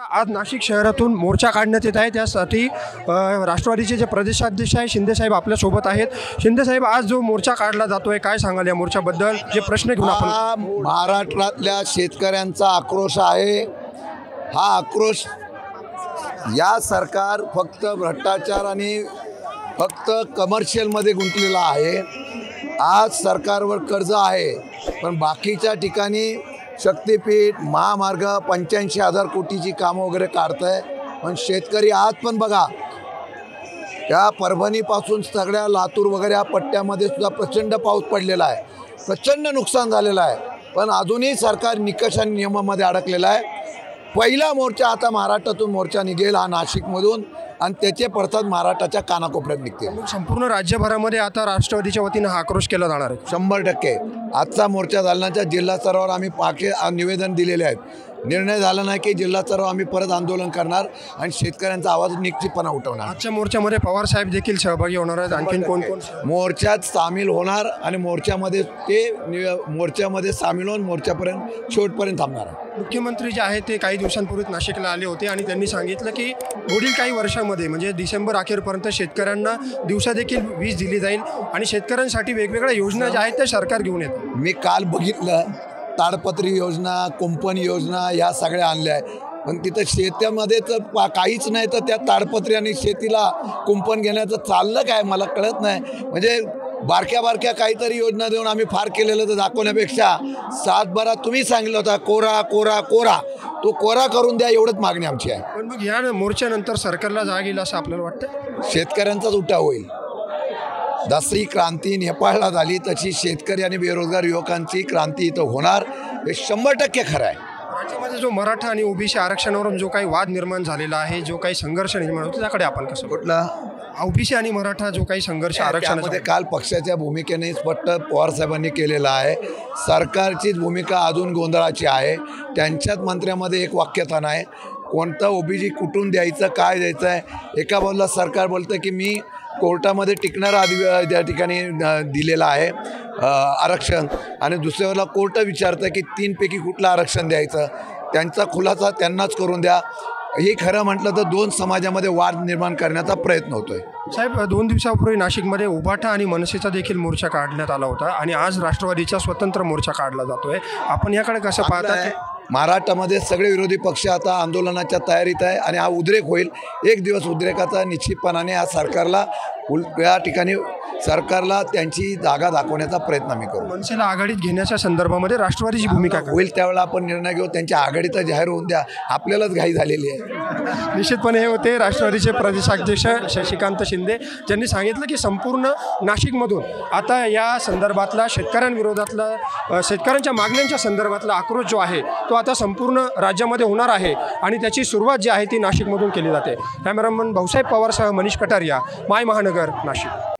आज नाशिक शहरातून मोर्चा काढण्यात येत आहे। त्यासाठी राष्ट्रवादीचे जे प्रदेशाध्यक्ष आहे शिंदे साहेब आपल्या सोबत आहेत। शिंदे साहेब, आज जो मोर्चा काढला जातोय काय सांगाल या मोर्चाबद्दल? जे प्रश्न घेऊन आपण महाराष्ट्रातल्या शेतकऱ्यांचा आक्रोश आहे। हा आक्रोश या सरकार फक्त भ्रष्टाचार आणि फक्त कमर्शियलमध्ये गुंतलेला आहे। आज सरकारवर कर्ज आहे, पण बाकीच्या ठिकाणी शक्तीपीठ महामार्ग 85,000 कोटीची कामं वगैरे काढत आहे। पण शेतकरी आज पण बघा, त्या परभणीपासून सगळ्या लातूर वगैरे या पट्ट्यामध्ये सुद्धा प्रचंड पाऊस पडलेला आहे, प्रचंड नुकसान झालेलं आहे। पण अजूनही सरकार निकष आणि नियमामध्ये अडकलेलं आहे। पहिला मोर्चा आता महाराष्ट्रातून मोर्चा निघेल हा नाशिकमधून, आणि त्याचे पडसाद महाराष्ट्राच्या कानाकोपऱ्यात निघतील। संपूर्ण राज्यभरामध्ये आता राष्ट्रवादीच्या वतीनं हा आक्रोश केला जाणार आहे 100%। आजचा मोर्चा झाल्यानंतर जिल्हा स्तरावर आम्ही निवेदन दिलेले आहेत। निर्णय झाला नाही की जिल्हा स्तरावर आम्ही परत आंदोलन करणार आणि शेतकऱ्यांचा आवाज निश्चितपणे उठवणार। आजच्या मोर्चामध्ये पवार साहेब देखील सहभागी होणार आहेत। आणखीन कोण कोण मोर्चात सामील होणार आणि मोर्चामध्ये सामील होऊन मोर्चापर्यंत शेवटपर्यंत थांबणार आहे। मुख्यमंत्री जे आहेत ते काही दिवसांपूर्वी नाशिकला आले होते आणि त्यांनी सांगितलं की पुढील काही वर्षामध्ये म्हणजे डिसेंबर अखेरपर्यंत शेतकऱ्यांना दिवसादेखील वीज दिली जाईल आणि शेतकऱ्यांसाठी वेगवेगळ्या योजना ज्या आहेत त्या सरकार घेऊन येतं। मी काल बघितलं, ताडपत्री योजना, कुंपण योजना या सगळ्या आणल्या आहे, पण तिथं शेतामध्ये तर काहीच नाही। तर त्या ताडपत्री आणि शेतीला कुंपण घेण्याचं चाललं काय मला कळत नाही। म्हणजे बारक्या काहीतरी योजना देऊन आम्ही फार केलेलं तर दाखवण्यापेक्षा 7/12 तुम्ही सांगितलं होता कोरा कोरा कोरा, तो कोरा करून द्या, एवढंच मागणी आमची आहे। पण मग या मोर्चानंतर सरकारला जाग येईल असं आपल्याला वाटतं? शेतकऱ्यांचाच उठाव होईल। जशी क्रांती नेपाळला झाली तशी शेतकरी आणि बेरोजगार युवकांची क्रांती इथं होणार, हे 100% खरं आहे। राज्यामध्ये जो मराठा आणि ओबीसी आरक्षणावरून जो काही वाद निर्माण झालेला आहे, जो काही संघर्ष निर्माण होतो, त्याकडे आपण कसं? कुठला ओबीसी आणि मराठा जो काही संघर्ष आरक्षणामध्ये काल पक्षाच्या भूमिकेने स्पष्ट पवार साहेबांनी केलेला आहे। सरकारचीच भूमिका अजून गोंधळाची आहे। त्यांच्याच मंत्र्यामध्ये एक वाक्यता नाही, कोणतं ओबीसी कुठून द्यायचं, काय द्यायचं आहे। एका बाजूला सरकार बोलतं की मी कोर्टामध्ये टिकणारा त्या ठिकाणी दिलेला आहे आरक्षण, आणि दुसऱ्या वेळेला कोर्ट विचारतं की 3पैकी कुठलं आरक्षण द्यायचं, त्यांचा खुलासा त्यांनाच करून द्या। हे खरं म्हटलं तर दोन समाजामध्ये वाद निर्माण करण्याचा प्रयत्न होतोय। साहेब, 2 दिवसापूर्वी नाशिकमध्ये उभाटा आणि मनसेचा देखील मोर्चा काढण्यात आला होता आणि आज राष्ट्रवादीचा स्वतंत्र मोर्चा काढला जातोय। आपण याकडे कसं पाहता? महाराष्ट्रामध्ये सगळे विरोधी पक्ष आता आंदोलनाच्या तयारीत आहे आणि हा उद्रेक होईल। एक दिवस उद्रेकाचा निश्चितपणाने हा सरकारला या ठिकाणी सरकारला त्यांची जागा दाखवण्याचा प्रयत्न आम्ही करू। मनसेला आघाडीत घेण्याच्या संदर्भामध्ये राष्ट्रवादीची भूमिका होईल त्यावेळेला आपण निर्णय घेऊ। त्यांच्या आघाडीचा जाहीर होऊन द्या, आपल्यालाच घाई झालेली आहे। निश्चितपणे हे होते राष्ट्रवादीचे प्रदेशाध्यक्ष शशिकांत शिंदे, ज्यांनी सांगितलं की संपूर्ण नाशिकमधून आता या संदर्भातला शेतकऱ्यांविरोधातला शेतकऱ्यांच्या मागण्यांच्या संदर्भातला आक्रोश जो आहे तो आता संपूर्ण राज्यामध्ये होणार आहे आणि त्याची सुरुवात जी आहे ती नाशिकमधून केली जाते। कॅमेरामन भाऊसाहेब पवारसह मनीष कटारिया, माय महानगर, नाशिक।